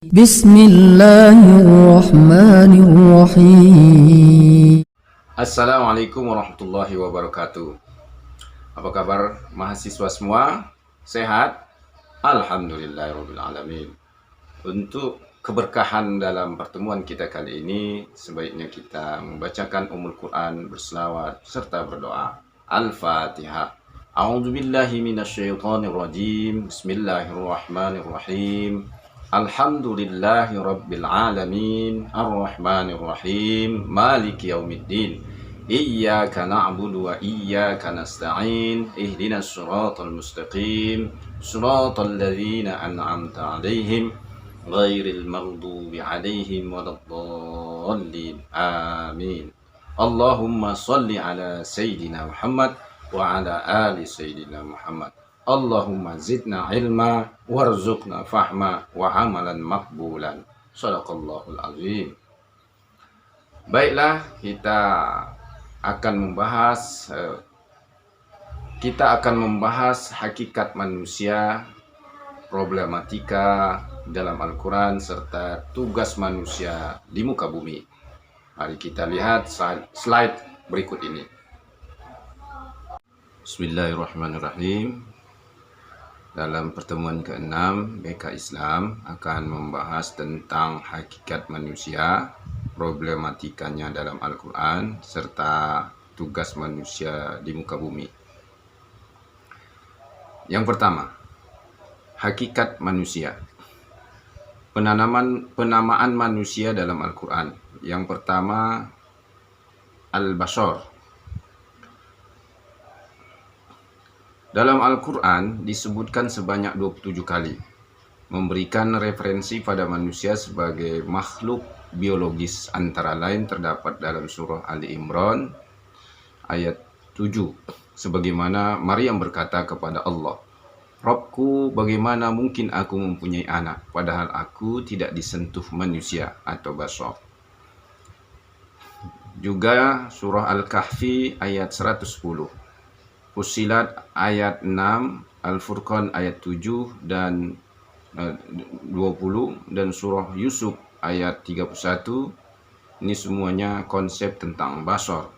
Bismillahirrahmanirrahim. Assalamualaikum warahmatullahi wabarakatuh. Apa kabar mahasiswa semua? Sehat? Alhamdulillahirabbil alamin. Untuk keberkahan dalam pertemuan kita kali ini, sebaiknya kita membacakan Ummul Quran, berselawat serta berdoa. Al-Fatihah. A'udzubillahi minasyaitonirrajim. Bismillahirrahmanirrahim. Alhamdulillahi rabbil alamin, arrahmanirrahim, maliki yaumiddin. Iyyaka na'budu wa iyyaka nasta'in. Ihdinas siratal mustaqim, siratal ladzina an'amta 'alaihim ghairil maghdubi 'alaihim waladdallin. Amin. Allahumma shalli ala sayyidina Muhammad wa ala ali sayyidina Muhammad. Allahumma zidna ilma warzuqna fahma wa amalan makbulan. Shadaqallahul azim. Baiklah, kita akan membahas hakikat manusia, problematika dalam Al-Quran serta tugas manusia di muka bumi. Mari kita lihat slide berikut ini. Bismillahirrahmanirrahim. Dalam pertemuan ke-6, BK Islam akan membahas tentang hakikat manusia, problematikanya dalam Al-Quran, serta tugas manusia di muka bumi. Yang pertama, hakikat manusia. Penamaan manusia dalam Al-Quran. Yang pertama, Al-Bashar. Dalam Al-Quran disebutkan sebanyak 27 kali, memberikan referensi pada manusia sebagai makhluk biologis, antara lain terdapat dalam surah Ali Imran ayat 7, sebagaimana Maryam berkata kepada Allah, "Rabbku, bagaimana mungkin aku mempunyai anak, padahal aku tidak disentuh manusia," atau bashar. Juga surah Al-Kahfi ayat 110, Fussilat ayat 6, Al-Furqan ayat 7 dan 20, dan surah Yusuf ayat 31. Ini semuanya konsep tentang bashar,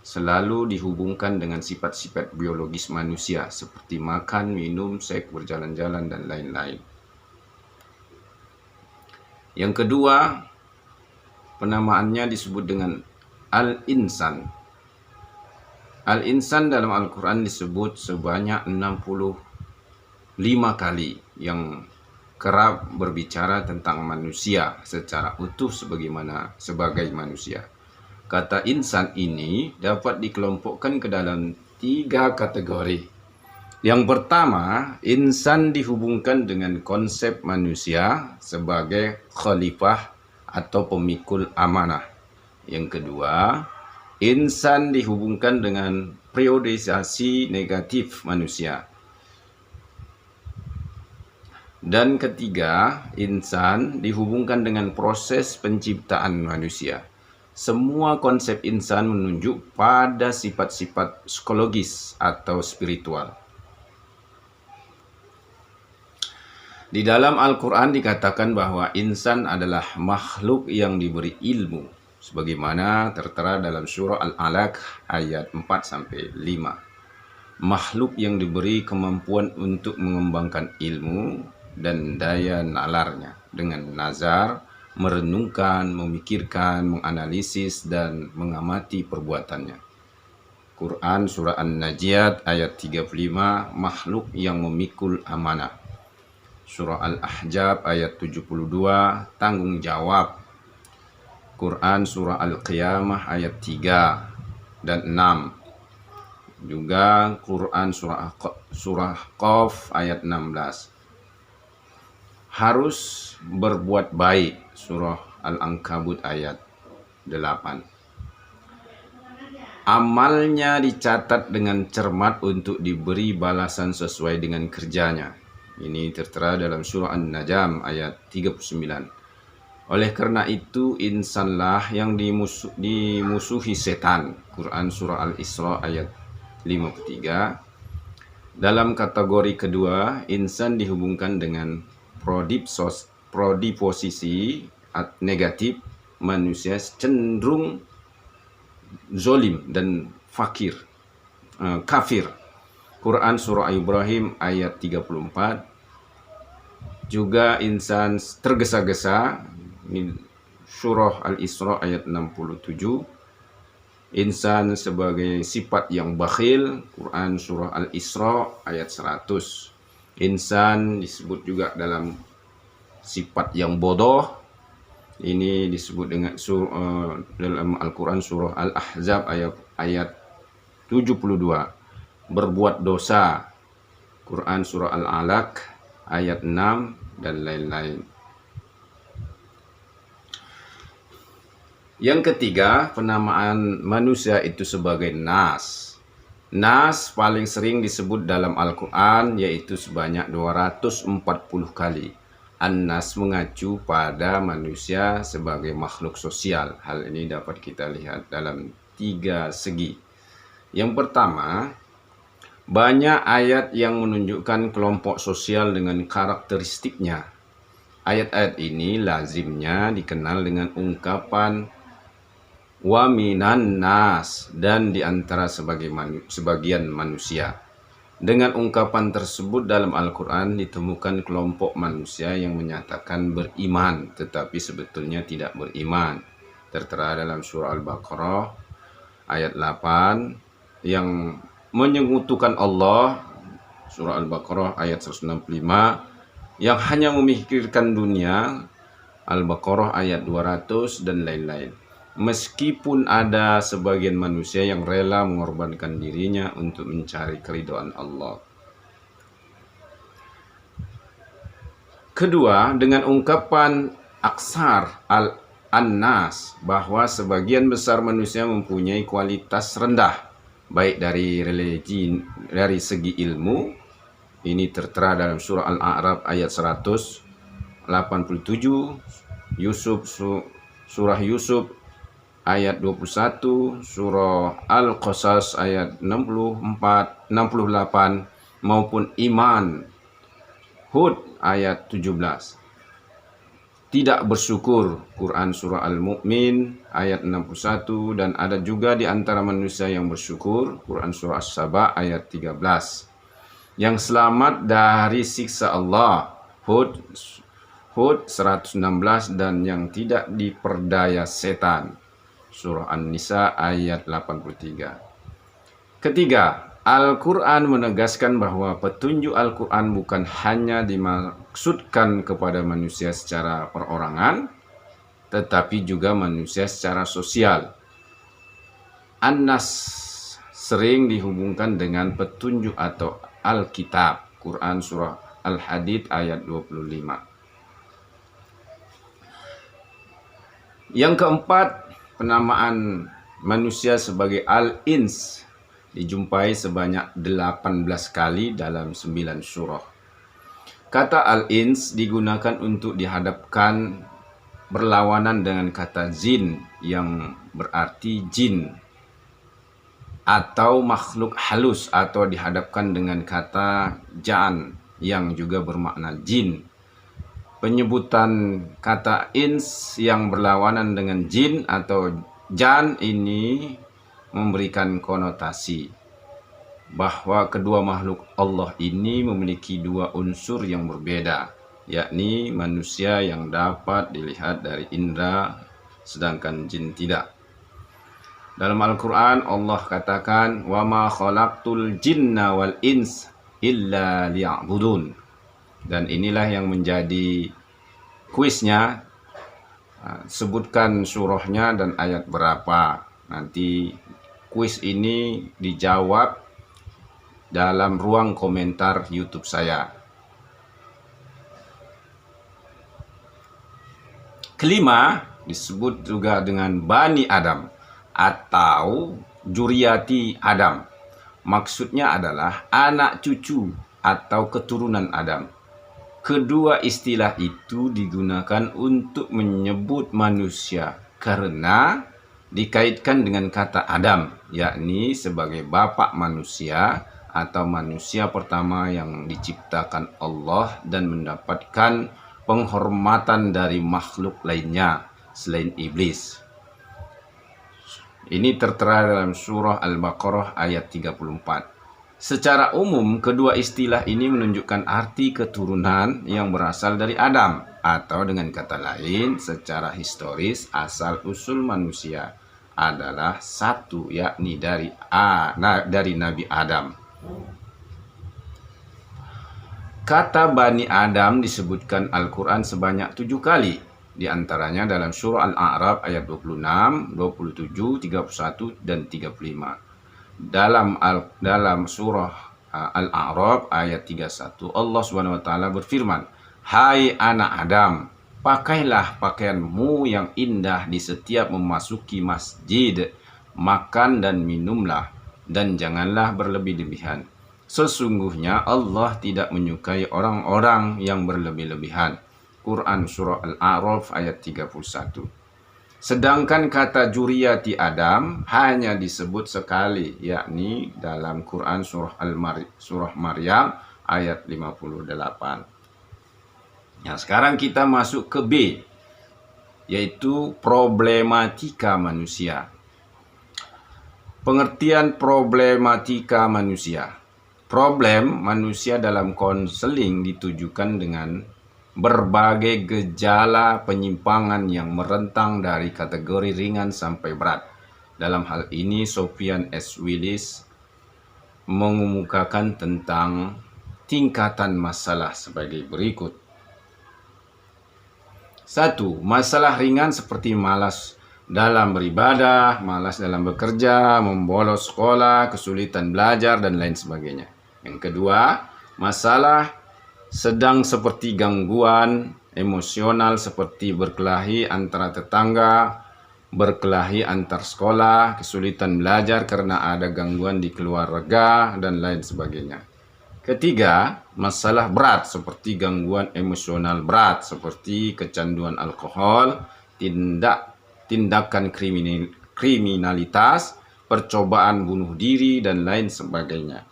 selalu dihubungkan dengan sifat-sifat biologis manusia seperti makan, minum, seks, berjalan-jalan, dan lain-lain. Yang kedua, penamaannya disebut dengan Al-Insan. Al-Insan dalam Al-Quran disebut sebanyak 65 kali, yang kerap berbicara tentang manusia secara utuh sebagai manusia. Kata insan ini dapat dikelompokkan ke dalam 3 kategori. Yang pertama, insan dihubungkan dengan konsep manusia sebagai khalifah atau pemikul amanah. Yang kedua, insan dihubungkan dengan periodisasi negatif manusia. Dan ketiga, insan dihubungkan dengan proses penciptaan manusia. Semua konsep insan menunjuk pada sifat-sifat psikologis atau spiritual. Di dalam Al-Quran dikatakan bahwa insan adalah makhluk yang diberi ilmu, sebagaimana tertera dalam surah Al-Alaq ayat 4-5. Makhluk yang diberi kemampuan untuk mengembangkan ilmu dan daya nalarnya dengan nazar, merenungkan, memikirkan, menganalisis, dan mengamati perbuatannya. Quran surah An-Najiyat ayat 35, makhluk yang memikul amanah. Surah Al-Ahzab ayat 72, tanggung jawab. Quran surah Al-Qiyamah ayat 3 dan 6. Juga Quran surah Qaf ayat 16. Harus berbuat baik, surah Al-Ankabut ayat 8. Amalnya dicatat dengan cermat untuk diberi balasan sesuai dengan kerjanya. Ini tertera dalam surah An-Najm ayat 39. Oleh karena itu, insanlah yang dimusuhi setan. Quran surah Al-Isra ayat 53. Dalam kategori kedua, insan dihubungkan dengan prodipsos prodi posisi negatif, manusia cenderung zolim dan kafir. Quran surah Ibrahim ayat 34. Juga insan tergesa-gesa, surah Al-Isra ayat 67. Insan sebagai sifat yang bakhil, Quran surah Al-Isra ayat 100. Insan disebut juga dalam sifat yang bodoh, ini disebut dengan dalam Al-Quran surah Al-Ahzab ayat 72. Berbuat dosa, Quran surah Al-Alaq ayat 6 dan lain-lain. Yang ketiga, penamaan manusia itu sebagai nas. Nas paling sering disebut dalam Al-Quran, yaitu sebanyak 240 kali. An-nas mengacu pada manusia sebagai makhluk sosial. Hal ini dapat kita lihat dalam 3 segi. Yang pertama, banyak ayat yang menunjukkan kelompok sosial dengan karakteristiknya. Ayat-ayat ini lazimnya dikenal dengan ungkapan wa minan nas, dan diantara sebagian manusia. Dengan ungkapan tersebut dalam Al-Quran ditemukan kelompok manusia yang menyatakan beriman tetapi sebetulnya tidak beriman. Tertera dalam surah Al-Baqarah ayat 8 yang menyekutukan Allah, surah Al-Baqarah ayat 165, yang hanya memikirkan dunia, Al-Baqarah ayat 200 dan lain-lain. Meskipun ada sebagian manusia yang rela mengorbankan dirinya untuk mencari keridhaan Allah. Kedua, dengan ungkapan aksar an-nas, bahwa sebagian besar manusia mempunyai kualitas rendah, baik dari religi, dari segi ilmu. Ini tertera dalam surah Al-A'raf ayat 187, surah Yusuf ayat 21, surah Al-Qasas ayat 68, maupun iman Hud ayat 17. Tidak bersyukur, Quran surah Al-Mu'min ayat 61, dan ada juga di antara manusia yang bersyukur, Quran surah As-Saba ayat 13. Yang selamat dari siksa Allah, Hud 116, dan yang tidak diperdaya setan, surah An-Nisa ayat 83. Ketiga, Al-Quran menegaskan bahwa petunjuk Al-Quran bukan hanya dimaksudkan kepada manusia secara perorangan, tetapi juga manusia secara sosial. An-Nas sering dihubungkan dengan petunjuk atau Alkitab, Quran surah Al-Hadid ayat 25. Yang keempat, penamaan manusia sebagai al-ins dijumpai sebanyak 18 kali dalam 9 surah. Kata al-ins digunakan untuk dihadapkan berlawanan dengan kata jin yang berarti jin atau makhluk halus, atau dihadapkan dengan kata jan yang juga bermakna jin. Penyebutan kata ins yang berlawanan dengan jin atau jan ini memberikan konotasi bahwa kedua makhluk Allah ini memiliki dua unsur yang berbeda, yakni manusia yang dapat dilihat dari indera, sedangkan jin tidak. Dalam Al-Quran Allah katakan, wa ma khalaqtul jinna wal ins illa liya'budun. Dan inilah yang menjadi kuisnya. Sebutkan surahnya dan ayat berapa. Nanti kuis ini dijawab dalam ruang komentar YouTube saya. Kelima, disebut juga dengan Bani Adam atau Juriyati Adam. Maksudnya adalah anak cucu atau keturunan Adam. Kedua istilah itu digunakan untuk menyebut manusia karena dikaitkan dengan kata Adam, yakni sebagai bapak manusia atau manusia pertama yang diciptakan Allah dan mendapatkan penghormatan dari makhluk lainnya selain iblis. Ini tertera dalam surah Al-Baqarah ayat 34. Secara umum, kedua istilah ini menunjukkan arti keturunan yang berasal dari Adam, atau dengan kata lain, secara historis asal-usul manusia adalah satu, yakni dari Nabi Adam. Kata Bani Adam disebutkan Al-Quran sebanyak 7 kali. Di antaranya dalam surah Al-A'raf ayat 26, 27, 31, dan 35. Dalam surah Al-A'raf ayat 31, Allah Subhanahu wa taala berfirman, "Hai anak Adam, pakailah pakaianmu yang indah di setiap memasuki masjid, makan dan minumlah, dan janganlah berlebih-lebihan. Sesungguhnya Allah tidak menyukai orang-orang yang berlebih-lebihan." Quran surah Al-A'raf ayat 31. Sedangkan kata Juriyati Adam hanya disebut sekali, yakni dalam Quran surah Maryam ayat 58. Nah, sekarang kita masuk ke B, yaitu problematika manusia. Pengertian problematika manusia. Problem manusia dalam konseling ditujukan dengan berbagai gejala penyimpangan yang merentang dari kategori ringan sampai berat. Dalam hal ini, Sofyan S. Willis mengemukakan tentang tingkatan masalah sebagai berikut. 1. Masalah ringan seperti malas dalam beribadah, malas dalam bekerja, membolos sekolah, kesulitan belajar, dan lain sebagainya. Yang kedua, masalah sedang seperti gangguan emosional seperti berkelahi antara tetangga, berkelahi antar sekolah, kesulitan belajar karena ada gangguan di keluarga, dan lain sebagainya. Ketiga, masalah berat seperti gangguan emosional berat seperti kecanduan alkohol, tindakan kriminalitas, percobaan bunuh diri, dan lain sebagainya.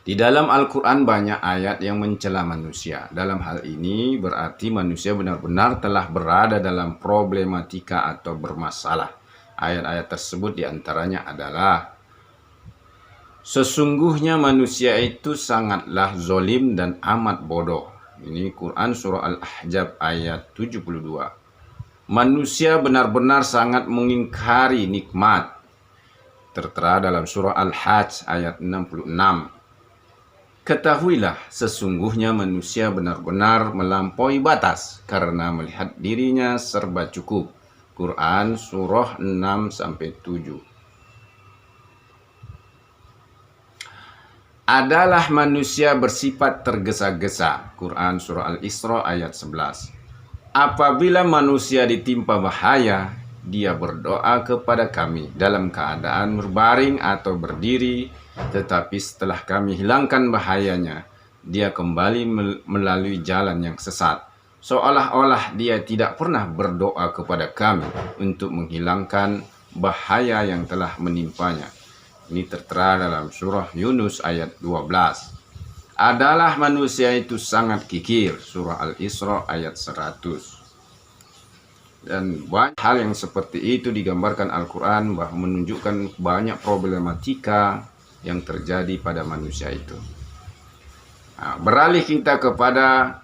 Di dalam Al-Quran banyak ayat yang mencela manusia. Dalam hal ini berarti manusia benar-benar telah berada dalam problematika atau bermasalah. Ayat-ayat tersebut diantaranya adalah, sesungguhnya manusia itu sangatlah zolim dan amat bodoh. Ini Quran surah Al-Ahzab ayat 72. Manusia benar-benar sangat mengingkari nikmat. Tertera dalam surah Al-Hajj ayat 66. Ketahuilah, sesungguhnya manusia benar-benar melampaui batas karena melihat dirinya serba cukup. Quran surah 6-7. Adalah manusia bersifat tergesa-gesa. Quran surah Al-Isra ayat 11. Apabila manusia ditimpa bahaya, dia berdoa kepada kami dalam keadaan berbaring atau berdiri, tetapi setelah kami hilangkan bahayanya, dia kembali melalui jalan yang sesat, seolah-olah dia tidak pernah berdoa kepada kami untuk menghilangkan bahaya yang telah menimpanya. Ini tertera dalam surah Yunus ayat 12. Adalah manusia itu sangat kikir. Surah Al-Isra ayat 100. Dan banyak hal yang seperti itu digambarkan Al-Quran, bahwa menunjukkan banyak problematika yang terjadi pada manusia itu. Nah, beralih kita kepada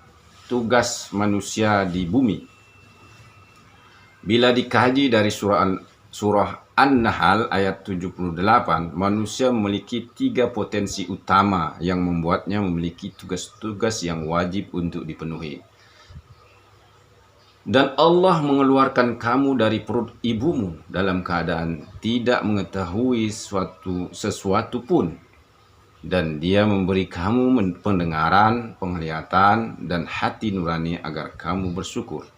tugas manusia di bumi. Bila dikaji dari surah An-Nahl ayat 78, manusia memiliki 3 potensi utama yang membuatnya memiliki tugas-tugas yang wajib untuk dipenuhi. Dan Allah mengeluarkan kamu dari perut ibumu dalam keadaan tidak mengetahui sesuatu pun. Dan dia memberi kamu pendengaran, penglihatan, dan hati nurani agar kamu bersyukur.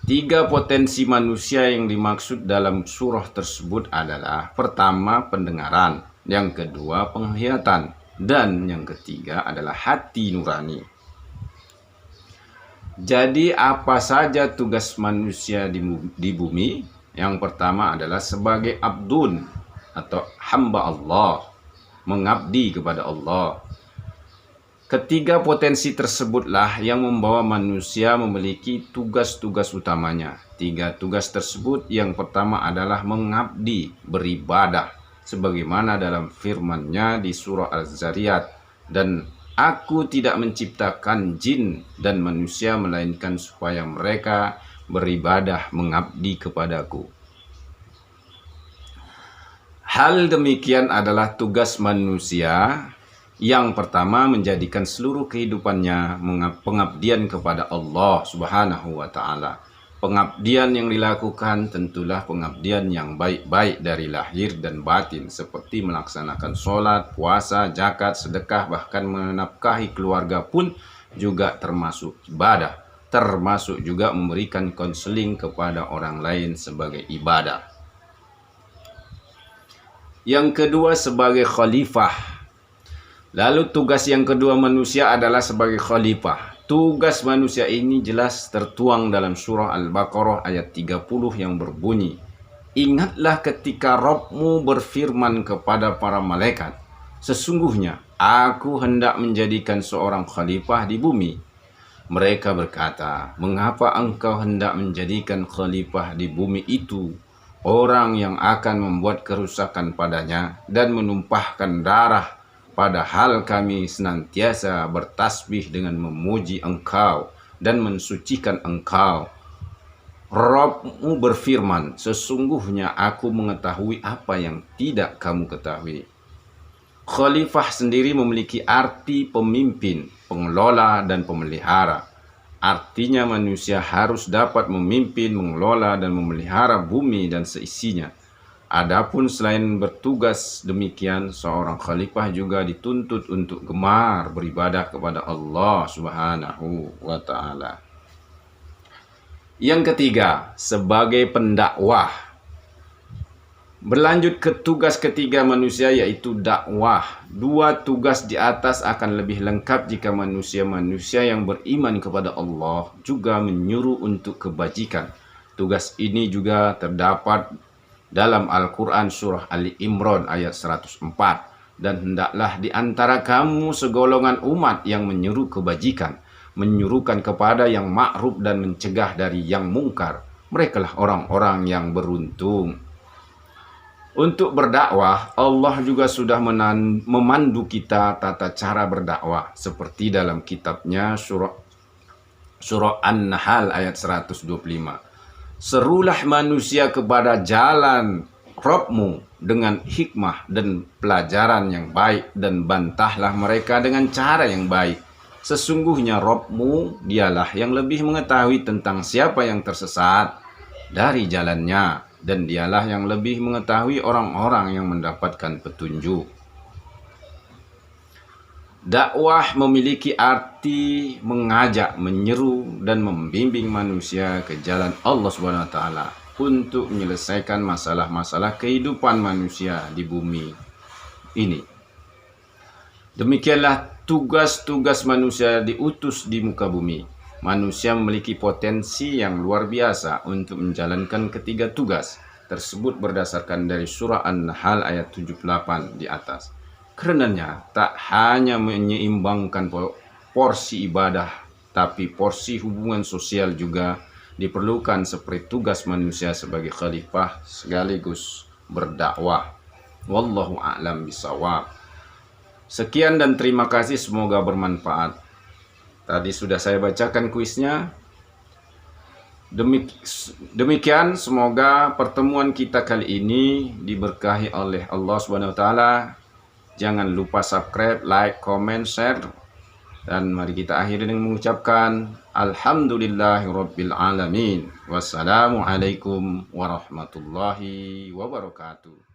3 potensi manusia yang dimaksud dalam surah tersebut adalah, pertama pendengaran, yang kedua penglihatan, dan yang ketiga adalah hati nurani. Jadi apa saja tugas manusia di bumi? Yang pertama adalah sebagai abdun atau hamba Allah, mengabdi kepada Allah. Ketiga potensi tersebutlah yang membawa manusia memiliki tugas-tugas utamanya. Tiga tugas tersebut yang pertama adalah mengabdi, beribadah. Sebagaimana dalam firman-Nya di surah Az-Zariyat. Dan aku tidak menciptakan jin dan manusia melainkan supaya mereka beribadah mengabdi kepadaku. Hal demikian adalah tugas manusia. Yang pertama, menjadikan seluruh kehidupannya pengabdian kepada Allah Subhanahu wa Ta'ala. Pengabdian yang dilakukan tentulah pengabdian yang baik-baik dari lahir dan batin, seperti melaksanakan sholat, puasa, zakat, sedekah, bahkan menafkahi keluarga pun juga termasuk ibadah. Termasuk juga memberikan konseling kepada orang lain sebagai ibadah. Yang kedua, sebagai khalifah. Lalu tugas yang kedua manusia adalah sebagai khalifah. Tugas manusia ini jelas tertuang dalam surah Al-Baqarah ayat 30 yang berbunyi, "Ingatlah ketika Rabbmu berfirman kepada para malaikat, sesungguhnya aku hendak menjadikan seorang khalifah di bumi." Mereka berkata, "Mengapa engkau hendak menjadikan khalifah di bumi itu orang yang akan membuat kerusakan padanya dan menumpahkan darah? Padahal kami senantiasa bertasbih dengan memuji engkau dan mensucikan engkau." Rabbmu berfirman, "Sesungguhnya aku mengetahui apa yang tidak kamu ketahui." Khalifah sendiri memiliki arti pemimpin, pengelola, dan pemelihara. Artinya manusia harus dapat memimpin, mengelola, dan memelihara bumi dan seisinya. Adapun selain bertugas demikian, seorang khalifah juga dituntut untuk gemar beribadah kepada Allah Subhanahu wa Ta'ala. Yang ketiga, sebagai pendakwah. Berlanjut ke tugas ketiga manusia, yaitu dakwah. Dua tugas di atas akan lebih lengkap jika manusia-manusia yang beriman kepada Allah juga menyuruh untuk kebajikan. Tugas ini juga terdapat dalam Al-Quran surah Ali Imran ayat 104. Dan hendaklah di antara kamu segolongan umat yang menyeru kebajikan, menyuruhkan kepada yang ma'ruf dan mencegah dari yang mungkar. Merekalah orang-orang yang beruntung. Untuk berdakwah, Allah juga sudah memandu kita tata cara berdakwah, seperti dalam kitabnya surah An-Nahl ayat 125. "Serulah manusia kepada jalan Rabbmu dengan hikmah dan pelajaran yang baik, dan bantahlah mereka dengan cara yang baik. Sesungguhnya Rabbmu dialah yang lebih mengetahui tentang siapa yang tersesat dari jalannya, dan dialah yang lebih mengetahui orang-orang yang mendapatkan petunjuk." Dakwah memiliki arti mengajak, menyeru, dan membimbing manusia ke jalan Allah Subhanahu wa Ta'ala untuk menyelesaikan masalah-masalah kehidupan manusia di bumi ini. Demikianlah tugas-tugas manusia diutus di muka bumi. Manusia memiliki potensi yang luar biasa untuk menjalankan ketiga tugas tersebut berdasarkan dari surah An-Nahl ayat 78 di atas. Karenanya tak hanya menyeimbangkan porsi ibadah, tapi porsi hubungan sosial juga diperlukan seperti tugas manusia sebagai khalifah sekaligus berdakwah. Wallahu a'lam bishawab. Sekian dan terima kasih, semoga bermanfaat. Tadi sudah saya bacakan kuisnya. Demikian, semoga pertemuan kita kali ini diberkahi oleh Allah Subhanahu wa Ta'ala. Jangan lupa subscribe, like, comment, share. Dan mari kita akhiri dengan mengucapkan Alhamdulillahirabbil alamin. Wassalamualaikum warahmatullahi wabarakatuh.